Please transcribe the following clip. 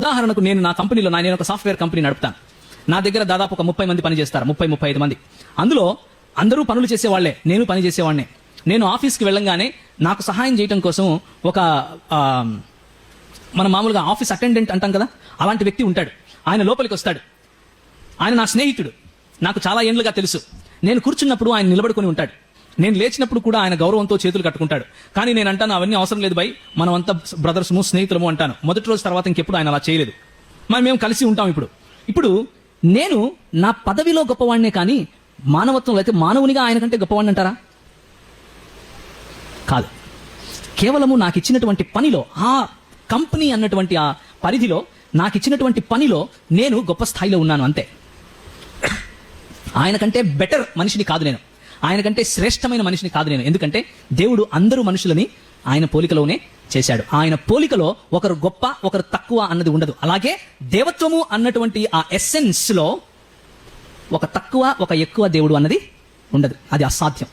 ఉదాహరణకు నేను నా కంపెనీలో నేను ఒక సాఫ్ట్వేర్ కంపెనీ నడుపుతాను. నా దగ్గర దాదాపు ఒక 30 మంది పని చేస్తారు, 35 మంది. అందులో అందరూ పనులు చేసేవాళ్లే, నేను పని చేసేవాడినే. నేను ఆఫీస్కి వెళ్ళంగానే నాకు సహాయం చేయడం కోసం ఒక మన మామూలుగా ఆఫీస్ అటెండెంట్ అంటాం కదా, అలాంటి వ్యక్తి ఉంటాడు. ఆయన లోపలికి వస్తాడు. ఆయన నా స్నేహితుడు, నాకు చాలా ఏండ్లుగా తెలుసు. నేను కూర్చున్నప్పుడు ఆయన నిలబడుకొని ఉంటాడు. నేను లేచినప్పుడు కూడా ఆయన గౌరవంతో చేతులు కట్టుకుంటాడు. కానీ నేను అంటాను, అవన్నీ అవసరం లేదు బై, మనం అంతా బ్రదర్స్ము, స్నేహితులము అంటాను. మొదటి రోజు తర్వాత ఇంకెప్పుడు ఆయన అలా చేయలేదు. మేము కలిసి ఉంటాం. ఇప్పుడు నేను నా పదవిలో గొప్పవాడినే, కానీ మానవత్వంలో అయితే మానవునిగా ఆయన కంటే గొప్పవాడిని అంటారా? కాదు. కేవలము నాకు ఇచ్చినటువంటి పనిలో, ఆ కంపెనీ అన్నటువంటి ఆ పరిధిలో, నాకు ఇచ్చినటువంటి పనిలో నేను గొప్ప స్థాయిలో ఉన్నాను అంతే. ఆయన కంటే బెటర్ మనిషిని కాదు నేను, ఆయన కంటే శ్రేష్టమైన మనిషిని కాదు నేను. ఎందుకంటే దేవుడు అందరూ మనుషులని ఆయన పోలికలోనే చేశాడు. ఆయన పోలికలో ఒకరు గొప్ప, ఒకరు తక్కువ అన్నది ఉండదు. అలాగే దేవత్వము అన్నటువంటి ఆ ఎస్సెన్స్ లో ఒక తక్కువ, ఒక ఎక్కువ దేవుడు అన్నది ఉండదు. అది అసాధ్యం.